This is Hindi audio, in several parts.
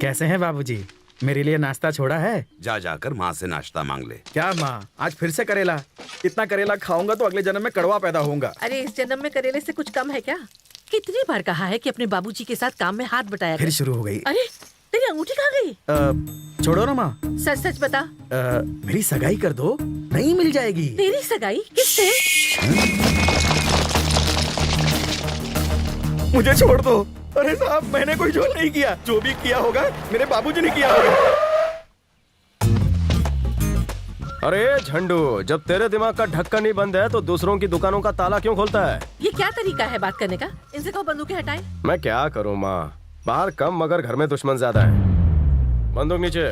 कैसे हैं बाबूजी? मेरे लिए नाश्ता छोड़ा है? जा जाकर माँ से नाश्ता मांग ले। क्या माँ, आज फिर से करेला? इतना करेला खाऊंगा तो अगले जन्म में कड़वा पैदा होऊंगा। अरे इस जन्म में करेले से कुछ कम है क्या? कितनी बार कहा है कि अपने बाबूजी के साथ काम में हाथ बटाया फिर कर। शुरू हो गई। अरे तेरी अंगूठी कहाँ गई? छोड़ो ना माँ। सच सच बता। मेरी सगाई कर दो, नहीं मिल जाएगी। तेरी सगाई किससे? मुझे छोड़ दो। अरे साहब, मैंने कोई झोल नहीं किया। जो भी किया होगा मेरे बाबूजी ने किया होगा। अरे झंडू, जब तेरे दिमाग का ढक्कन ही बंद है तो दूसरों की दुकानों का ताला क्यों खोलता है? ये क्या तरीका है बात करने का? इनसे कहो बंदूकें हटाएं। मैं क्या करूं माँ, बाहर कम मगर घर में दुश्मन ज्यादा है। बंदूक नीचे।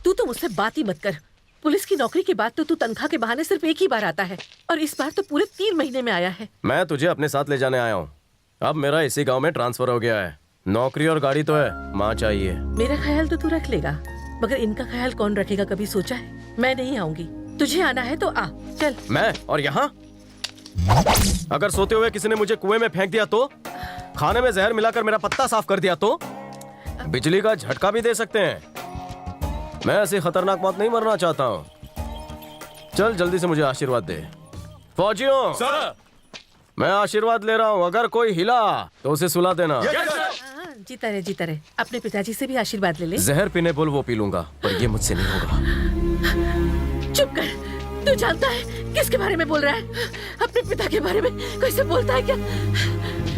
तू तो मुझसे बात ही मत कर। पुलिस की नौकरी के बाद तो तू तनख्वाह के बहाने सिर्फ एक ही बार आता है, और इस बार तो पूरे 3 महीने में आया है। मैं तुझे अपने साथ ले जाने आया हूँ। अब मेरा इसी गांव में ट्रांसफर हो गया है। नौकरी और गाड़ी तो है, माँ चाहिए। मेरा ख्याल तो तू रख लेगा, मगर इनका ख्याल कौन रखेगा कभी सोचा है? मैं नहीं आऊंगी। तुझे आना है तो आ, चल। मैं? और यहाँ? अगर सोते हुए किसी ने मुझे कुएं में फेंक दिया तो? खाने में जहर मिलाकर मेरा पत्ता साफ कर दिया तो? बिजली का झटका भी दे सकते हैं। मैं ऐसी खतरनाक मौत नहीं मरना चाहता हूँ। चल जल्दी से मुझे आशीर्वाद दे। फौजियों, सर, मैं आशीर्वाद ले रहा हूँ, अगर कोई हिला तो उसे सुला देना। हाँ, जीता रहे जीता रहे। अपने पिताजी से भी आशीर्वाद ले ले। जहर पीने बोल वो पी लूंगा, पर ये मुझसे नहीं होगा। चुप कर। तू जानता है किसके बारे में बोल रहा है? अपने पिता के बारे में कोई से बोलता है क्या?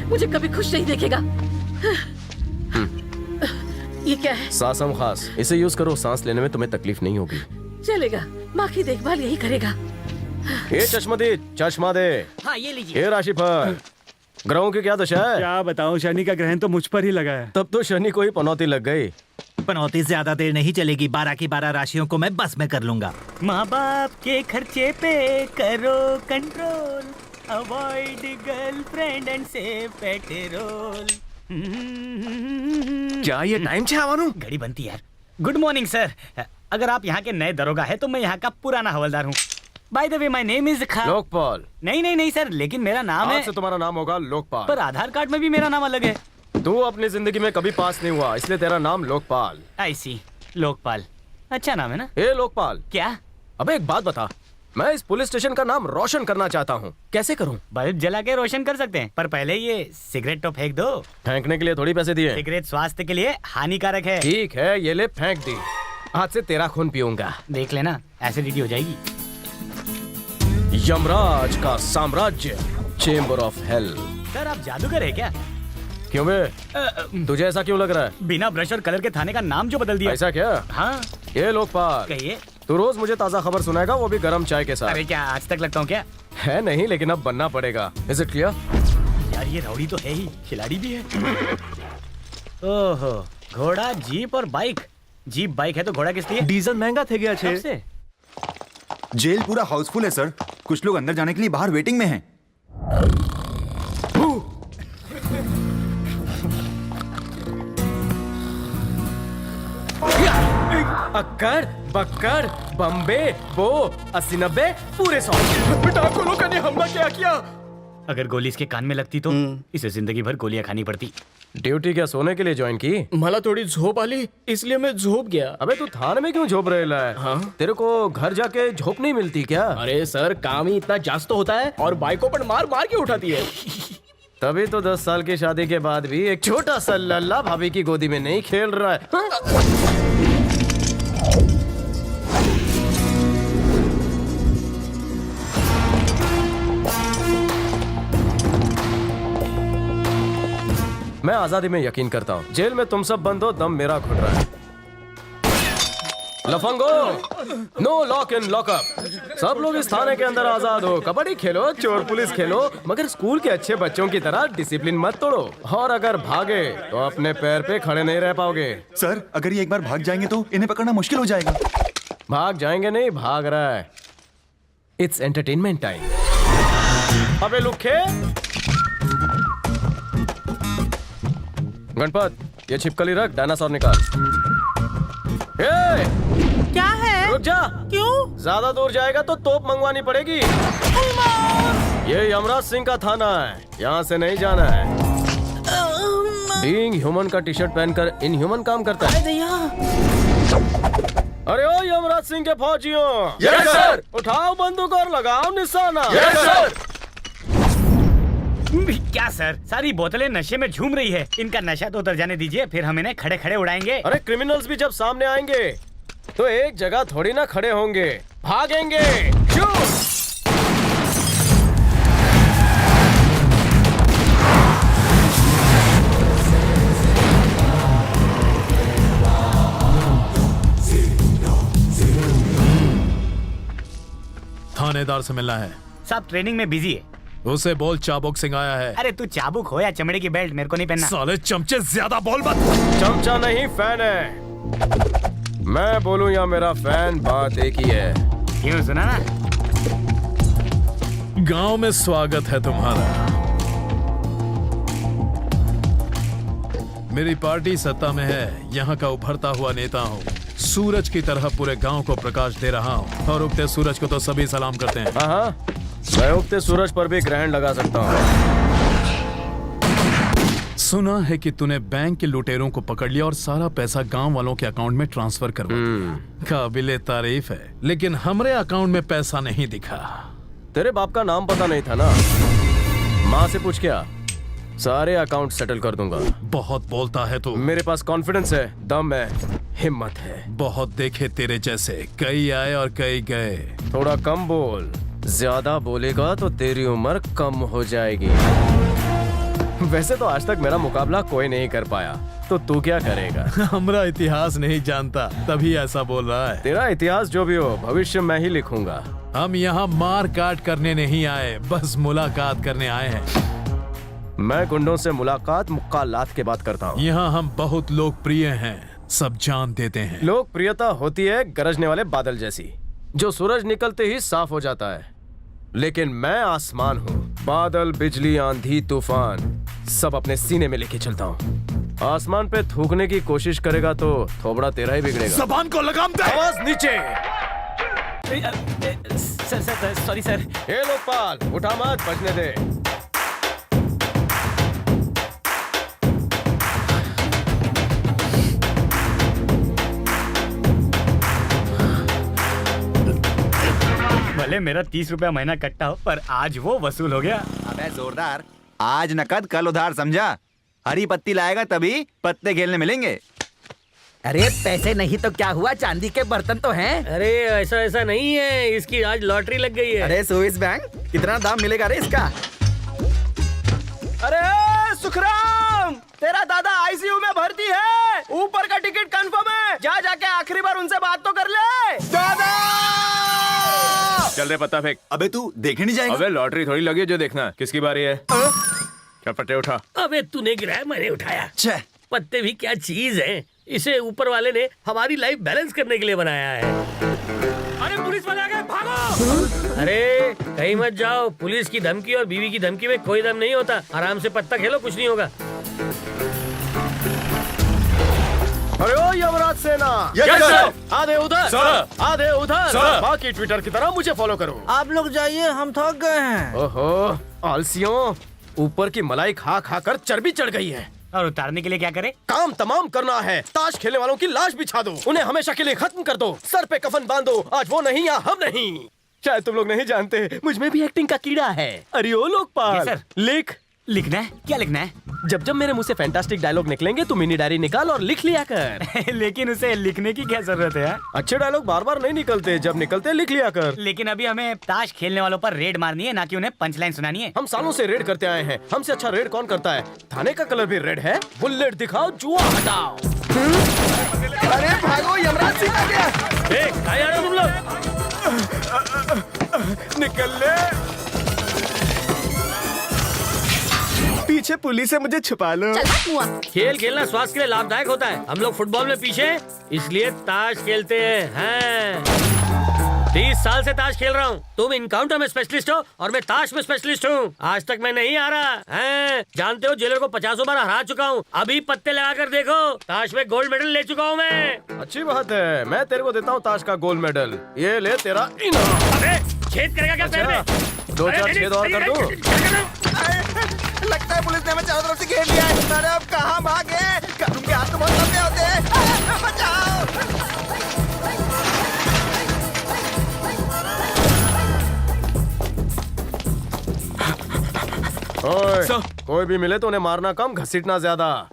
मुझे कभी खुश नहीं देखेगा। ये क्या है? सासम खास, इसे यूज करो, सांस लेने में तुम्हें तकलीफ नहीं होगी। चलेगा, माँ की देखभाल यही करेगा। ये चश्मा दे, चश्मा दे। हाँ ये लीजिए। हे राशिफल, ग्रहों की क्या दशा है? क्या बताऊं, शनि का ग्रहण तो मुझ पर ही लगा है। तब तो शनि को ही पनौती लग गई। पनौती ज्यादा देर नहीं चलेगी। 12 की 12 राशियों को मैं बस में कर लूंगा। माँ बाप के खर्चे पे करो control, avoid girlfriend and save petrol. क्या ये टाइम छे आवानू? घड़ी बनती यार। Good morning sir. अगर आप यहाँ के नए दरोगा है तो मैं यहाँ का पुराना हवलदार हूँ। By the way my name is Khan. Lokpal. नहीं सर, लेकिन मेरा नाम आज है। से तुम्हारा नाम होगा लोकपाल। पर आधार कार्ड में भी मेरा नाम अलग है। तू अपनी जिंदगी में कभी पास नहीं हुआ, इसलिए तेरा नाम लोकपाल। आई सी, लोकपाल अच्छा नाम है ना? ए लोकपाल, क्या? अबे एक बात बता, मैं इस पुलिस स्टेशन का नाम रोशन करना चाहता हूँ, कैसे करूँ? बल्ब जला के रोशन कर सकते हैं, पर पहले ये सिगरेट तो फेंक दो। फेंकने के लिए थोड़ी पैसे दिए। सिगरेट स्वास्थ्य के लिए हानिकारक है। ठीक है, ये ले फेंक दी। आज से तेरा खून पीऊंगा। देख लेना, एसिडिटी हो जाएगी। यमराज का साम्राज्य, चेंबर ऑफ हेल। सर आप जादूगर है क्या? क्यों बे, तुझे ऐसा क्यों लग रहा है? बिना ब्रश और कलर के थाने का नाम जो बदल दिया। ऐसा क्या? हाँ ये लोकपाल, कहिए। तू रोज मुझे ताजा खबर सुनाएगा, वो भी गरम चाय के साथ। अरे क्या आज तक लगता हूँ क्या? है नहीं, लेकिन अब बनना पड़ेगा। Is it clear? यार ये राउडी तो है ही, खिलाड़ी भी है। ओहो, घोड़ा, जीप और बाइक। जीप बाइक है तो घोड़ा किस लिए? डीजल महंगा थे गया कब से? जेल पूरा हाउसफुल है सर। कुछ लोग अंदर जाने के लिए बाहर वेटिंग में हैं। अक्कर, बक्कर, बम्बे, बो, 80-90, पूरे 100। बेटा को लोगों ने हमला क्या किया? अगर गोली इसके कान में लगती तो इसे जिंदगी भर गोलियां खानी पड़ती। ड्यूटी क्या सोने के लिए ज्वाइन की? मला थोड़ी झोप आली, इसलिए मैं झोप गया। अबे तू थाने में क्यों झोप रहेला है? हाँ? तेरे को घर जाके झोप नहीं मिलती क्या? अरे सर, काम ही इतना जास्त होता है और बाइकों पर मार मार के उठाती है। तभी तो 10 साल की शादी के बाद भी एक छोटा सा लल्ला भाभी की गोदी में नहीं खेल रहा है। मैं आजादी में यकीन करता हूँ। जेल में तुम सब बंद हो, दम मेरा घुट रहा है। लफंगो, नो लॉक इन लॉकअप। सब लोग इस थाने के अंदर आजाद हो। कबड्डी खेलो, चोर पुलिस खेलो, मगर स्कूल के अच्छे बच्चों की तरह डिसिप्लिन मत तोड़ो। और अगर भागे तो अपने पैर पे खड़े नहीं रह पाओगे। सर अगर ये एक बार भाग जाएंगे तो इन्हें पकड़ना मुश्किल हो जाएगा। भाग जाएंगे नहीं, भाग रहा है। It's entertainment time. अबे लुखे, गणपत, ये छिपकली रख, डायनासोर निकाल। क्या है? रुक जा। क्यों? ज्यादा दूर जाएगा तो तोप मंगवानी पड़ेगी। ये यमराज सिंह का थाना है, यहाँ से नहीं जाना है। बीइंग ह्यूमन का टी शर्ट पहनकर इन ह्यूमन काम करता है। अरे ओ यमराज सिंह के फौजियों, यस सर। उठाओ बंदूक और लगाओ निशाना। Yes sir. क्या सर, सारी बोतलें नशे में झूम रही है। इनका नशा तो उतर जाने दीजिए, फिर हम इन्हें खड़े खड़े उड़ाएंगे। अरे क्रिमिनल्स भी जब सामने आएंगे तो एक जगह थोड़ी ना खड़े होंगे, भागेंगे। शूट। थानेदार से मिलना है। साहब ट्रेनिंग में बिजी है। उसे बोल चाबुक सिंह आया है। अरे तू चाबुक हो या चमड़े की बेल्ट, मेरे को नहीं पहनना। साले चमचे ज्यादा बोल मत। चमचा नहीं फैन है। मैं बोलूं या मेरा फैन, बात एक ही है। क्यों, सुना ना? गांव में स्वागत है तुम्हारा। मेरी पार्टी सत्ता में है, यहाँ का उभरता हुआ नेता हूँ। सूरज की तरह पूरे गांव को प्रकाश दे रहा हूँ, और उगते सूरज को तो सभी सलाम करते हैं। हाँ, मैं उगते सूरज पर भी ग्रहण लगा सकता हूँ। सुना है कि तूने बैंक के लुटेरों को पकड़ लिया और सारा पैसा गांव वालों के अकाउंट में ट्रांसफर करवा दिया। काबिले तारीफ है, लेकिन हमारे अकाउंट में पैसा नहीं दिखा। तेरे बाप का नाम पता नहीं था ना? माँ से पूछ क्या, सारे अकाउंट सेटल कर दूंगा। बहुत बोलता है तू। मेरे पास कॉन्फिडेंस है, दम है, हिम्मत है। बहुत देखे तेरे जैसे, कई आए और कई गए। थोड़ा कम बोल, ज्यादा बोलेगा तो तेरी उम्र कम हो जाएगी। वैसे तो आज तक मेरा मुकाबला कोई नहीं कर पाया, तो तू क्या करेगा? हमारा इतिहास नहीं जानता, तभी ऐसा बोल रहा है। तेरा इतिहास जो भी हो, भविष्य मैं ही लिखूंगा। हम यहाँ मार काट करने नहीं आए, बस मुलाकात करने आए हैं। मैं गुंडों से मुलाकात मुक्कालात के बात करता हूँ। यहाँ हम बहुत लोकप्रिय हैं, सब जान देते हैं। लोकप्रियता होती है गरजने वाले बादल जैसी, जो सूरज निकलते ही साफ हो जाता है। लेकिन मैं आसमान हूँ, बादल, बिजली, आंधी, तूफान सब अपने सीने में लेके चलता हूँ। आसमान पे थूकने की कोशिश करेगा तो थोबड़ा तेरा ही बिगड़ेगा। जबान को लगाम दे। आवाज नीचे। Sir sorry sir. हे लोकपाल, उठा मत, बचने दे। भले मेरा 30 रुपया महीना कट्टा हो, पर आज वो वसूल हो गया। अबे जोरदार, आज नकद कल उधार, समझा? हरी पत्ती लाएगा तभी पत्ते खेलने मिलेंगे। अरे पैसे नहीं तो क्या हुआ, चांदी के बर्तन तो हैं। अरे ऐसा नहीं है, इसकी आज लॉटरी लग गई है। अरे स्विस बैंक, कितना दाम मिलेगा रे इसका? अरे सुखराम, तेरा दादा आईसीयू में भर्ती है, ऊपर का टिकट कंफर्म है। जा जाके आखिरी बार उनसे बात तो कर ले। दादा चल रे पत्ता फेंक। अबे तू देखने नहीं जाएगा? अबे लॉटरी थोड़ी लगी है जो देखना है। किसकी बारी है? क्या पट्टे उठा। अबे तूने गिराया, मैंने उठाया। छे। पत्ते भी क्या चीज है, इसे ऊपर वाले ने हमारी लाइफ बैलेंस करने के लिए बनाया है। अरे पुलिस वाले आ गए, भागो। अरे कहीं मत जाओ, पुलिस की धमकी और बीवी की धमकी में कोई दम नहीं होता। आराम से पत्ता खेलो, कुछ नहीं होगा। अरे ओ यमराज सेना, यस सर। आधे उधर सर। आधे उधर सर। बाकी ट्विटर की तरह मुझे फॉलो करो। आप लोग जाइए, हम थक गए हैं। ओहो आलसियों, ऊपर की मलाई खा खा कर चर्बी चढ़ गई है। और उतारने के लिए क्या करे? काम तमाम करना है। ताश खेलने वालों की लाश बिछा दो, उन्हें हमेशा के लिए खत्म कर दो, सर पे कफन बांधो। आज वो नहीं या हम नहीं। शायद तुम लोग नहीं जानते, मुझ में भी एक्टिंग का कीड़ा है। अरे ओ लोकपाल, यस सर। लिख। लिखना है? क्या लिखना है? जब जब मेरे मुंह से फैंटास्टिक डायलॉग निकलेंगे तो मिनी डायरी निकाल और लिख लिया कर। लेकिन उसे लिखने की क्या जरूरत है? अच्छे डायलॉग बार बार नहीं निकलते, जब निकलते लिख लिया कर। लेकिन अभी हमें ताश खेलने वालों पर रेड मारनी है, ना कि उन्हें पंचलाइन सुनानी है। हम सालों से रेड करते आए हैं, हमसे अच्छा रेड कौन करता है? थाने का कलर भी रेड है। बुलेट दिखाओ, जुआ हटाओ। अरे भागो, यमराज सिंह आ गया। कहाँ जा रहे हो तुम लोग? निकल ले। पीछे पुलिस है, मुझे छुपा लो। खेल खेलना स्वास्थ्य के लिए लाभदायक होता है। हम लोग फुटबॉल में पीछे हैं, इसलिए ताश खेलते हैं। 30 साल से ताश खेल रहा हूँ। तुम इनकाउंटर में स्पेशलिस्ट हो और मैं ताश में स्पेशलिस्ट हूँ। आज तक मैं नहीं हारा है। जानते हो, जेलर को 50 बार हरा चुका हूँ। अभी पत्ते लगा कर देखो, ताश में गोल्ड मेडल ले चुका हूँ मैं। अच्छी बात है, मैं तेरे को देता हूँ ताश का गोल्ड मेडल। ये ले तेरा इनाम। अबे छेद करेगा क्या पैर में? 2-4 छेद और कर दूं? लगता है पुलिस ने हमें चारों तरफ से घेर लिया है। अरे अब कहाँ भागे? कानून के हाथ तो बहुत लंबे होते हैं। बचाओ! ओए, कोई भी मिले तो उन्हें मारना कम, घसीटना ज्यादा।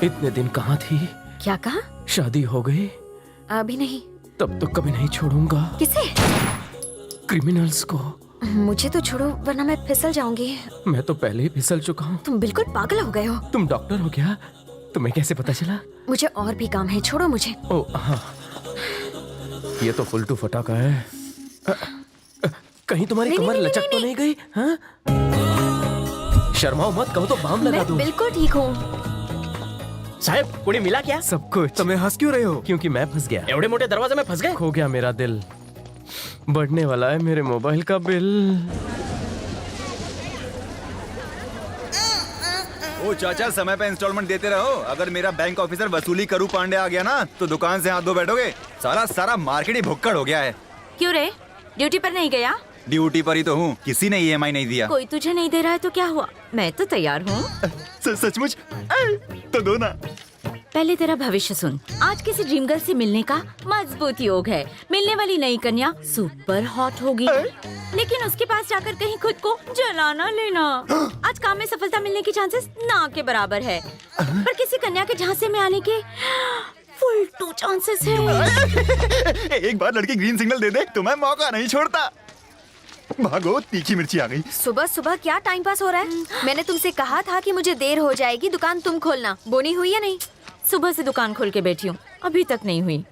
इतने दिन कहाँ थी? क्या कहा? शादी हो गई? अभी नहीं। तब तो कभी नहीं छोड़ूंगा किसे? क्रिमिनल्स को। मुझे तो छोड़ो वरना मैं फिसल जाऊंगी। मैं तो पहले ही फिसल चुका हूँ। तुम बिल्कुल पागल हो गए हो। तुम डॉक्टर हो क्या? तुम्हें कैसे पता चला? मुझे और भी काम है, छोड़ो मुझे। ओ हाँ, ये तो फुलटू फटाका है। कहीं तुम्हारी कमर लचक तो नहीं गई? हाँ? शर्माओ मत, कहो तो बाम लगा दूं। मैं बिल्कुल ठीक हूँ। साहब, कुड़ी मिला क्या? सब कुछ। तुम्हें हंस क्यों रहे हो? क्योंकि मैं फंस गया। एवढे मोटे दरवाजे में फंस गए। खो गया मेरा दिल। बढ़ने वाला है मेरे मोबाइल का बिल। ओ चाचा, समय पे इंस्टॉलमेंट देते रहो। अगर मेरा बैंक ऑफिसर वसूली करू पांडे आ गया ना तो दुकान से हाथ धो बैठोगे। सारा मार्केट ही भुक्कड़ हो गया है। क्यों रे, ड्यूटी पर नहीं गया? ड्यूटी पर ही तो हूँ, किसी ने EMI नहीं दिया। कोई तुझे नहीं दे रहा है तो क्या हुआ? मैं तो तैयार हूँ। सचमुच? तो दो ना। पहले तेरा भविष्य सुन। आज किसी ड्रीम गर्ल से मिलने का मजबूत योग है। मिलने वाली नई कन्या सुपर हॉट होगी, लेकिन उसके पास जाकर कहीं खुद को जला ना लेना। आज काम में सफलता मिलने की चांसेस ना के बराबर है, पर किसी कन्या के झांसे में आने के फुल 2 चांसेस है। एक बार लड़की ग्रीन सिग्नल दे दे तो मैं मौका नहीं छोड़ता। भागो, तीखी मिर्ची आ गई। सुबह सुबह क्या टाइम पास हो रहा है? मैंने तुमसे कहा था कि मुझे देर हो जाएगी, दुकान तुम खोलना। बोनी हुई या नहीं? सुबह से दुकान खोल के बैठी हूँ, अभी तक नहीं हुई।